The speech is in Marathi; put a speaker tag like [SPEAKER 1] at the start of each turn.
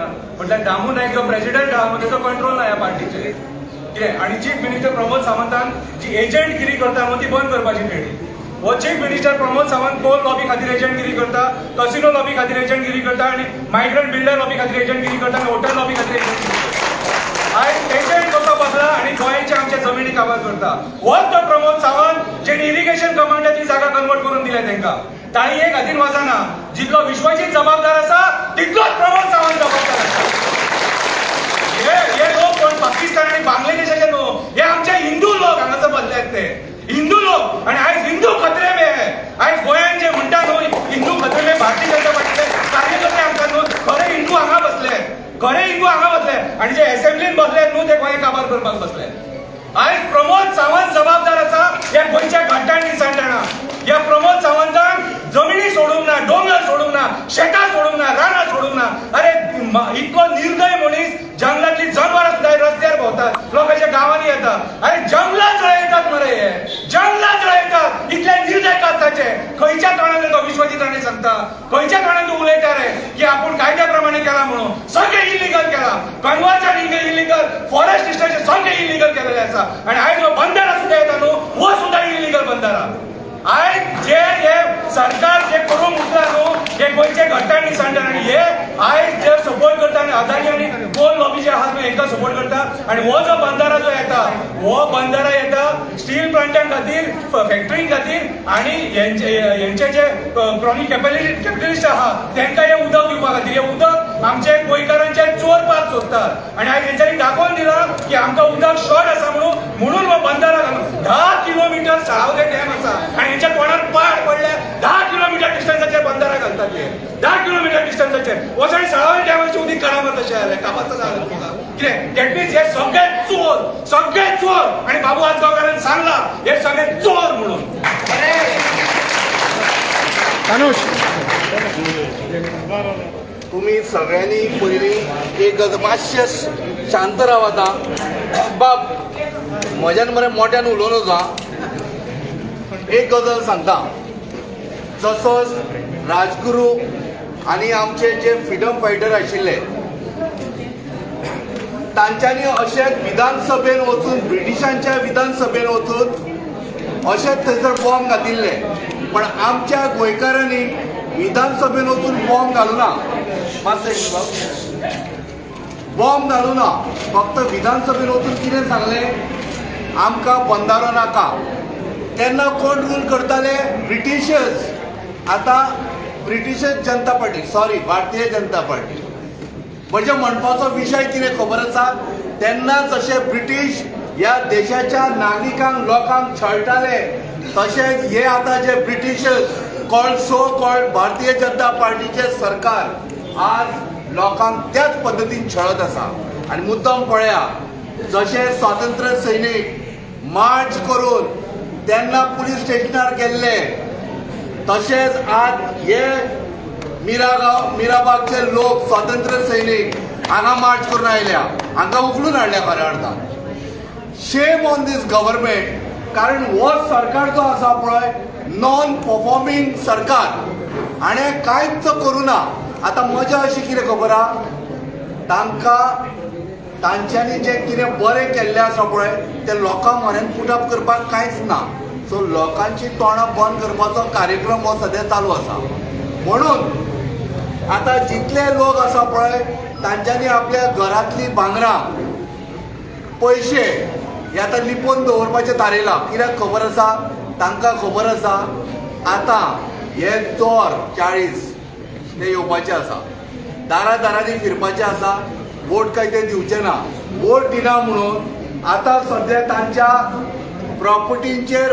[SPEAKER 1] म्हटल्यार दामू नायक जो प्रेसिडेंट आहा तेजो कंट्रोल ना ह्या पार्टीचेर कितें आनी चीफ मिनिस्टर प्रमोद सावंतान जी एजंटगिरी करता न्हू ती बंद करपाची तेणी हो चीफ मिनिस्टर प्रमोद सावंत कोल लॉबी खातीर एजंटगिरी करता कसिनो लॉबी खातीर एजंटगिरी करता आनी मायग्रंट बिल्डर लॉबी खातीर एजंटगिरी करता आनी हॉटेल लॉबी खातीर एजंटगिरी करता आयज एजंट कसो बसला आनी गोंयच्या आमच्या जमिनी काबार करता होच तो प्रमोद सावंत जेणे इरिगेशन कमांडाची जागा कन्वर्ट करून दिल्या तांकां ताणी एक हातीन वाजना जितलो विश्वासीत जबाबदार आसा तितलोच प्रमोद सावंत जबाबदार आसा हे लोक कोण पाकिस्तान आणि बांगलादेशाचे न्हू हे आमचे हिंदू लोक हांगासर बसल्यात ते हिंदू लोक आणि आयज हिंदू खतरे में है आयज गोंयान जे म्हणटा न्हू हिंदू खतरे में भारतीय जनता पार्टीचे कार्यकर्ते आमकां न्हू खरे हिंदू हांगा बसले खरे हिंदू हांगा बसले आणि जे असेंब्लीन बसले न्हू ते गोंय काबार करपाक बसले आयज प्रमोद सावंत जबाबदार आसा या गोंयच्या घाटांनी निसंताना या प्रमोद सावंतान जमिनी सोडूंक ना डोंगर सोडूंक ना शेतां सोडूंक ना रानां सोडूंक ना अरे इतको निर्दय मनीस जंगलातली जनावरां सुद्धा रस्त्यार भोंवतात लोकांच्या गावांनी येतात अरे जंगलां जळयतात मरे हे जंगलां जळयतात इतले निर्दय कास्ताचे खंयच्या तोंडान तो विश्वजीत राणे सांगता खंयच्या तोंडान तूं उलयता रे की आपूण कायद्या प्रमाणे केला म्हणून सगळे इलिगल केला कन्वर्जन इलिगल फॉरेस्ट डिस्ट्रिक्टचे सगळे इलिगल केलेले आसा आणि आयज जो बंधारा सुद्धा येता न्हू हो सुद्धा इलिगल बंधारा आयज जे सरकार जे करूंक उठला न्हू हे गोंयचे घट्टांनी सांडटा आणि हे आयज जे सपोर्ट करता आणि अदानी आणि कोल लॉबी जे आहात हेंका सपोर्ट करता आणि हो जो बंधारा जो येता हो बंधारा येता स्टील प्लांटां खातीर फॅक्टरी खातीर आणि यांचे जे क्रॉनिक कॅपिटलिस्ट आहात तांकां हे उदक दिवपा खातीर हे उदक आमचे गोंयकारांचे चोरपाक सोदतात आणि आयज हेंच्यांनी दाखोवन दिला की आमकां उदक शॉर्ट आसा म्हणून हो बंधारा 10 किलोमीटर साळावले डॅम आसा आणि हेंच्या तोंडार पाड पडले 10 किलोमीटर डिस्टन्साचेर बंधारा घालतात ते 10 किलोमीटर डिस्टन्साचेर वचून साळावले डॅमाचे उदीक काळामार तशें जालें काबार जालें तुमकां कितें दॅट मीन्स हे सगळे चोर आणि बाबू आजगांवकारान सांगला हे सगळे चोर म्हणून
[SPEAKER 2] तुम्ही सगळ्यांनी पयलीं एक गजाल मातशें शांत रावाता बाब म्हज्यान मरे मोठ्यान उलोवन वचा एक गजाल सांगता जसो राजगुरू आनी आमचे जे फ्रिडम फायटर आशिल्ले तांच्यांनी अशें विधानसभेन वचून ब्रिटिशांच्या विधानसभेन वचून अशेंच थंयसर बॉम्ब घातिल्ले पण आमच्या गोंयकारांनी विधानसभेन वचून बॉम्ब घालूना बॉम्ब घालूना फक्त विधानसभेन वचून कितें सांगलें आमकां बंधारो नाका तेन्ना कोण रूल करताले ब्रिटिशर्स आतां ब्रिटिशर्स जनता party sorry Bharatiya Janata party म्हणजे म्हणपाचो विशय कितें खबर आसा तेन्ना जशे ब्रिटीश ह्या देशाच्या नागरिकांक लोकांक छळटाले तशेंच हे आतां जे ब्रिटिशर्स कॉल्ड भारतीय जनता पार्टीचे सरकार आज लोकांक त्याच पद्दतीन छळत आसा आनी मुद्दम पळया जशे स्वातंत्र्य सैनीक मार्च करून तेन्ना पुलीस स्टेशनार गेल्ले तशेंच आज हे मिराबागचे लोक स्वातंत्र्य सैनीक हांगा मार्च करून आयल्या हांगा उखलून हाडल्या खऱ्या अर्थान शेम ऑन दीस गव्हर्मेंट कारण हो सरकार जो आसा पळय नॉन परफॉर्मिंग सरकार हाणें कांयच करूना आतां मजा अशी कितें खबर आहा तांकां तांच्यांनी जें कितें बरें केल्लें आसा पळय तें लोकां म्हऱ्यान पुटअप करपाक कांयच ना सो लोकांची तोंडां बंद करपाचो कार्यक्रम हो सद्या चालू आसा म्हणून आतां जितले लोक आसा पळय तांच्यांनी आपल्या घरांतलीं भांगरां पयशे हे आतां लिपोवन दवरपाचें थारयलां कित्याक खबर आसा तांकां खबर आसा आतां हे चोर 40 ते येवपाचे आसा दारांनी फिरपाचे आसा वोट काय ते दिवचे ना वोट दिना म्हणून आतां सद्या तांच्या प्रॉपर्टींचेर